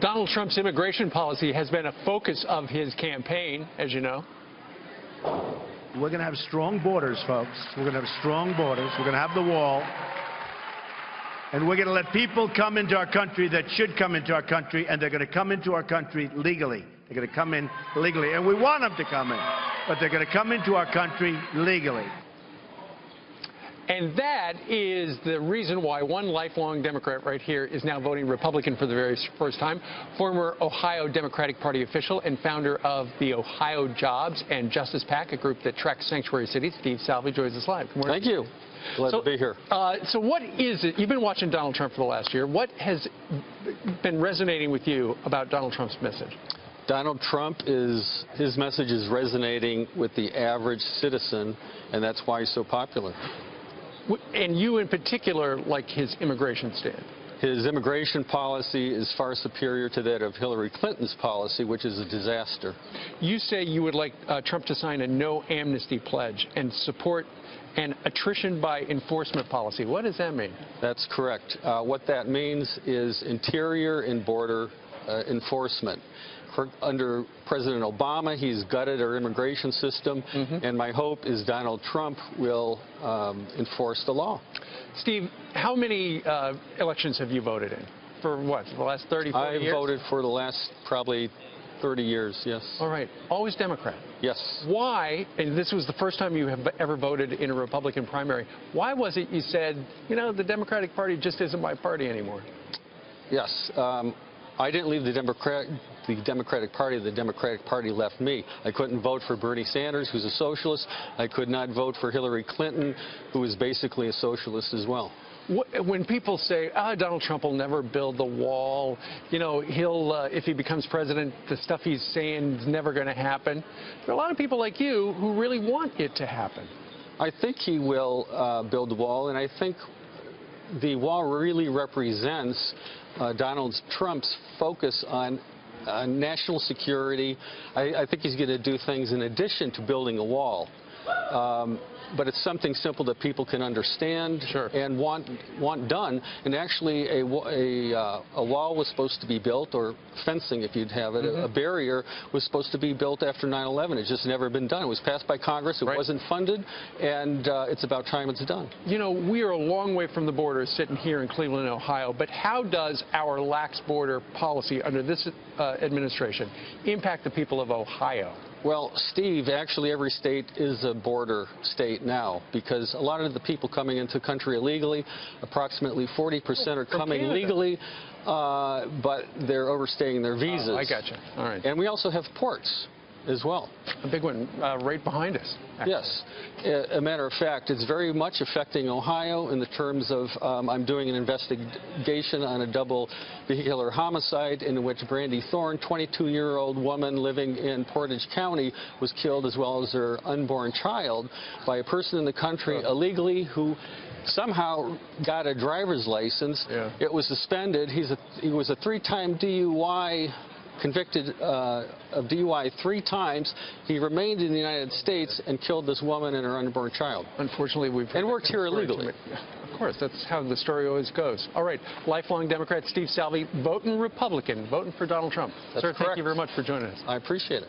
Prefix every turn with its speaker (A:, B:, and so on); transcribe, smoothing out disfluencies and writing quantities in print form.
A: Donald Trump's immigration policy has been a focus of his campaign, as you know.
B: We're going to have strong borders, folks. We're going to have strong borders. We're going to have the wall. And we're going to let people come into our country that should come into our country, and they're going to come into our country legally. They're going to come in legally. And we want them to come in, but they're going to come into our country legally.
A: And that is the reason why one lifelong Democrat right here is now voting Republican for the very first time. Former Ohio Democratic Party official and founder of the Ohio Jobs and Justice PAC, a group that tracks sanctuary cities, Steve Salvi, joins us live.
C: Thank you. Glad to be here.
A: So what is it? You've been watching Donald Trump for the last year. What has been resonating with you about Donald Trump's message?
C: Donald Trump his message is resonating with the average citizen, and that's why he's so popular.
A: And you in particular like his immigration stand.
C: His immigration policy is far superior to that of Hillary Clinton's policy, which is a disaster.
A: You say you would like Trump to sign a no amnesty pledge and support an attrition by enforcement policy. What does that mean?
C: That's correct. What that means is interior and border enforcement. Under President Obama, he's gutted our immigration system, and my hope is Donald Trump will enforce the law.
A: Steve, how many elections have you voted in? For what, the last 30, 40 years?
C: I've voted for the last probably 30 years, yes.
A: All right. Always Democrat?
C: Yes. Why,
A: and this was the first time you have ever voted in a Republican primary, why was it you said, you know, the Democratic Party just isn't my party anymore?
C: Yes. I didn't leave the Democratic Party. The Democratic Party left me. I couldn't vote for Bernie Sanders, who's a socialist. I could not vote for Hillary Clinton, who is basically a socialist as well.
A: When people say, Donald Trump will never build the wall, you know, he'll, if he becomes president, the stuff he's saying is never going to happen. There are a lot of people like you who really want it to happen.
C: I think he will build the wall, and I think the wall really represents Donald Trump's focus on national security. I think he's going to do things in addition to building a wall. But it's something simple that people can understand and want done. And actually, a wall was supposed to be built, or fencing, if you'd have it, a barrier was supposed to be built after 9/11. It's just never been done. It was passed by Congress. It wasn't funded, and it's about time it's done.
A: You know, we are a long way from the border sitting here in Cleveland, Ohio, but how does our lax border policy under this administration impact the people of Ohio?
C: Well, Steve, actually every state is a border state now, because a lot of the people coming into the country illegally, approximately 40% are coming legally, but they're overstaying their visas.
A: Oh, I gotcha. All right.
C: And we also have ports as well.
A: A big one right behind us. Actually.
C: Yes. A matter of fact, it's very much affecting Ohio in the terms of I'm doing an investigation on a double vehicular homicide in which Brandy Thorne, 22-year-old woman living in Portage County, was killed, as well as her unborn child, by a person in the country illegally who somehow got a driver's license. It was suspended. He was a 3-time DUI, convicted of DUI 3 times. He remained in the United States and killed this woman and her unborn child.
A: Unfortunately, and
C: worked here illegally.
A: Of course, that's how the story always goes. All right, lifelong Democrat Steve Salvi, voting Republican, voting for Donald Trump.
C: That's
A: Sir,
C: correct.
A: thank you very much for joining us.
C: I appreciate it.